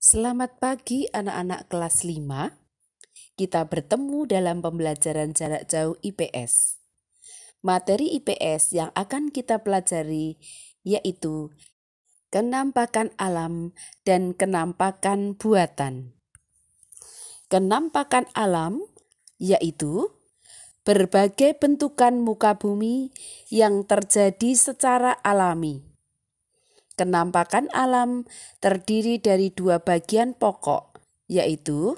Selamat pagi anak-anak kelas 5. Kita bertemu dalam pembelajaran jarak jauh IPS. Materi IPS yang akan kita pelajari yaitu kenampakan alam dan kenampakan buatan. Kenampakan alam yaitu berbagai bentukan muka bumi yang terjadi secara alami. Kenampakan alam terdiri dari dua bagian pokok, yaitu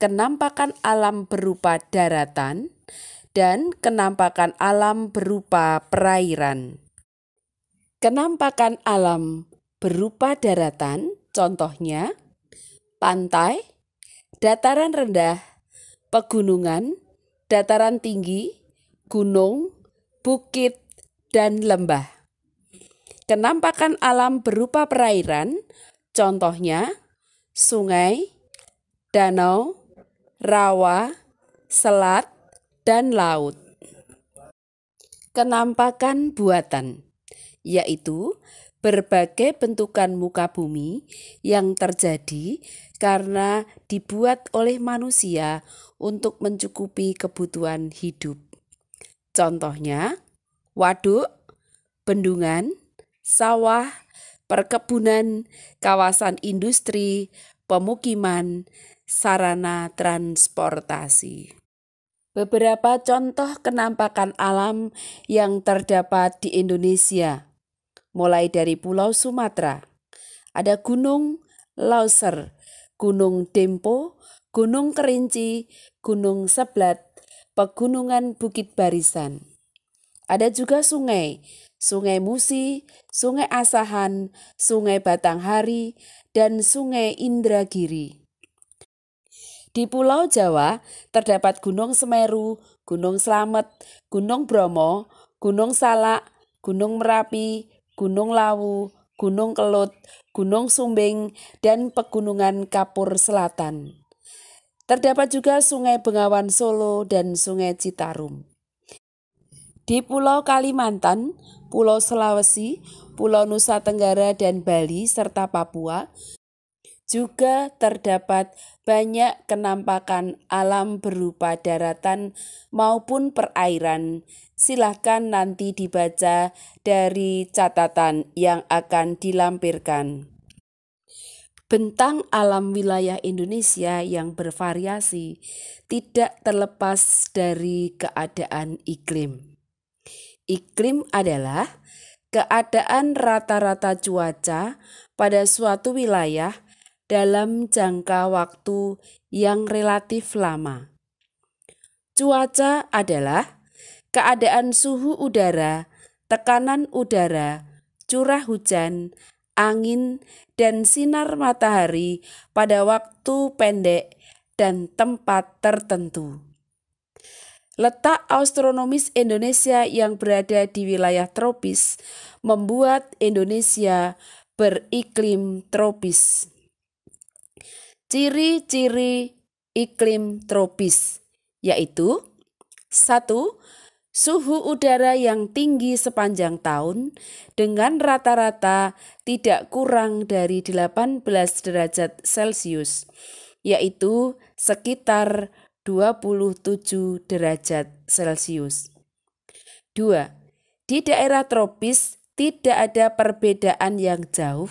kenampakan alam berupa daratan dan kenampakan alam berupa perairan. Kenampakan alam berupa daratan, contohnya pantai, dataran rendah, pegunungan, dataran tinggi, gunung, bukit, dan lembah. Kenampakan alam berupa perairan, contohnya sungai, danau, rawa, selat, dan laut. Kenampakan buatan, yaitu berbagai bentukan muka bumi yang terjadi karena dibuat oleh manusia untuk mencukupi kebutuhan hidup. Contohnya, waduk, bendungan, sawah, perkebunan, kawasan industri, pemukiman, sarana transportasi. Beberapa contoh kenampakan alam yang terdapat di Indonesia, mulai dari Pulau Sumatera. Ada Gunung Lauser, Gunung Dempo, Gunung Kerinci, Gunung Seblat, Pegunungan Bukit Barisan. Ada juga sungai, Sungai Musi, Sungai Asahan, Sungai Batanghari, dan Sungai Indragiri. Di Pulau Jawa terdapat Gunung Semeru, Gunung Slamet, Gunung Bromo, Gunung Salak, Gunung Merapi, Gunung Lawu, Gunung Kelut, Gunung Sumbing, dan Pegunungan Kapur Selatan. Terdapat juga Sungai Bengawan Solo dan Sungai Citarum. Di Pulau Kalimantan, Pulau Sulawesi, Pulau Nusa Tenggara dan Bali serta Papua juga terdapat banyak kenampakan alam berupa daratan maupun perairan. Silahkan nanti dibaca dari catatan yang akan dilampirkan. Bentang alam wilayah Indonesia yang bervariasi tidak terlepas dari keadaan iklim. Iklim adalah keadaan rata-rata cuaca pada suatu wilayah dalam jangka waktu yang relatif lama. Cuaca adalah keadaan suhu udara, tekanan udara, curah hujan, angin, dan sinar matahari pada waktu pendek dan tempat tertentu. Letak astronomis Indonesia yang berada di wilayah tropis membuat Indonesia beriklim tropis. Ciri-ciri iklim tropis yaitu 1. Suhu udara yang tinggi sepanjang tahun dengan rata-rata tidak kurang dari 18 derajat Celcius, yaitu sekitar 27 derajat Celcius. 2. Di daerah tropis tidak ada perbedaan yang jauh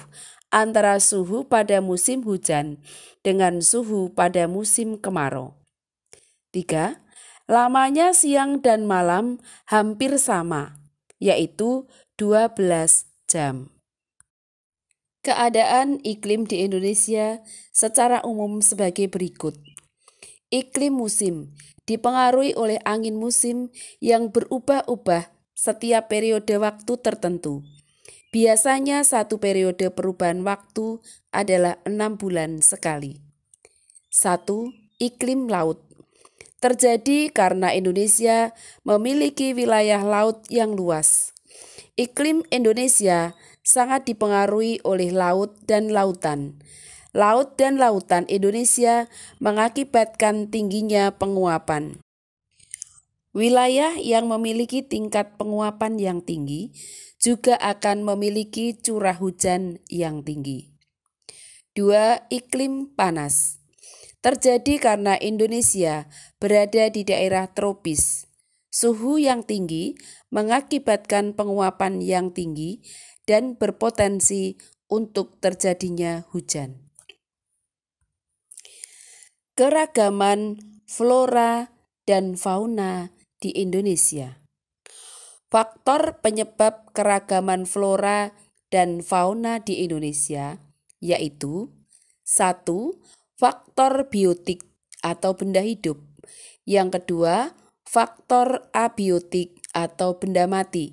antara suhu pada musim hujan dengan suhu pada musim kemarau. 3. Lamanya siang dan malam hampir sama, yaitu 12 jam. Keadaan iklim di Indonesia secara umum sebagai berikut. Iklim musim dipengaruhi oleh angin musim yang berubah-ubah setiap periode waktu tertentu. Biasanya satu periode perubahan waktu adalah 6 bulan sekali. 1. Iklim laut. Terjadi karena Indonesia memiliki wilayah laut yang luas. Iklim Indonesia sangat dipengaruhi oleh laut dan lautan. Laut dan lautan Indonesia mengakibatkan tingginya penguapan. Wilayah yang memiliki tingkat penguapan yang tinggi juga akan memiliki curah hujan yang tinggi. 2. Iklim panas. Terjadi karena Indonesia berada di daerah tropis. Suhu yang tinggi mengakibatkan penguapan yang tinggi dan berpotensi untuk terjadinya hujan. Keragaman flora dan fauna di Indonesia. Faktor penyebab keragaman flora dan fauna di Indonesia yaitu 1. Faktor biotik atau benda hidup. Yang kedua, faktor abiotik atau benda mati.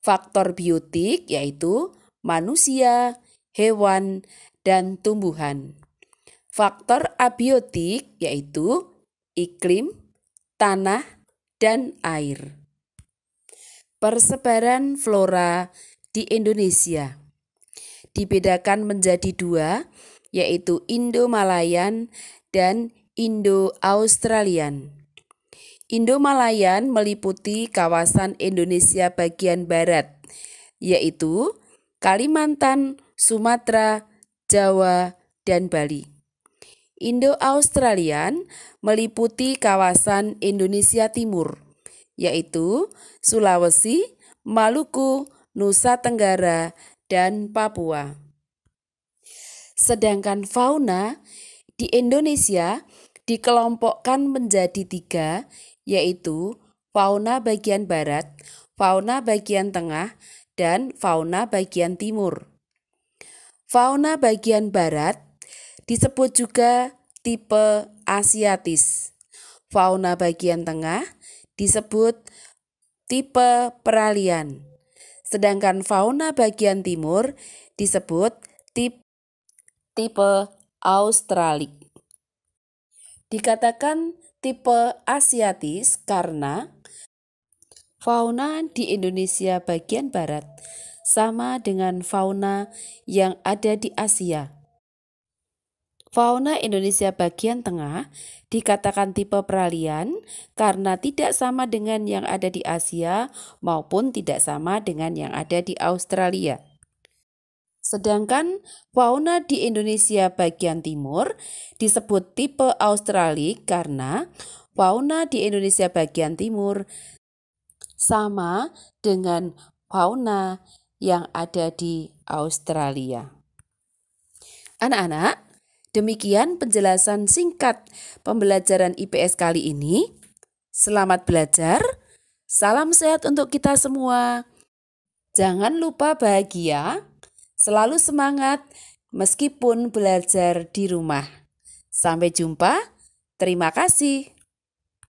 Faktor biotik yaitu manusia, hewan, dan tumbuhan. Faktor abiotik yaitu iklim, tanah, dan air. Persebaran flora di Indonesia dibedakan menjadi 2, yaitu Indo-Malayan dan Indo-Australian. Indo-Malayan meliputi kawasan Indonesia bagian barat, yaitu Kalimantan, Sumatera, Jawa, dan Bali. Indo-Australian meliputi kawasan Indonesia Timur, yaitu Sulawesi, Maluku, Nusa Tenggara, dan Papua. Sedangkan fauna di Indonesia dikelompokkan menjadi 3, yaitu fauna bagian barat, fauna bagian tengah, dan fauna bagian timur. Fauna bagian barat disebut juga tipe asiatis. Fauna bagian tengah disebut tipe peralihan. Sedangkan fauna bagian timur disebut tipe australik. Dikatakan tipe asiatis karena fauna di Indonesia bagian barat sama dengan fauna yang ada di Asia. Fauna Indonesia bagian tengah dikatakan tipe peralihan karena tidak sama dengan yang ada di Asia maupun tidak sama dengan yang ada di Australia. Sedangkan fauna di Indonesia bagian timur disebut tipe australik karena fauna di Indonesia bagian timur sama dengan fauna yang ada di Australia. Anak-anak, demikian penjelasan singkat pembelajaran IPS kali ini. Selamat belajar, salam sehat untuk kita semua. Jangan lupa bahagia, selalu semangat meskipun belajar di rumah. Sampai jumpa, terima kasih.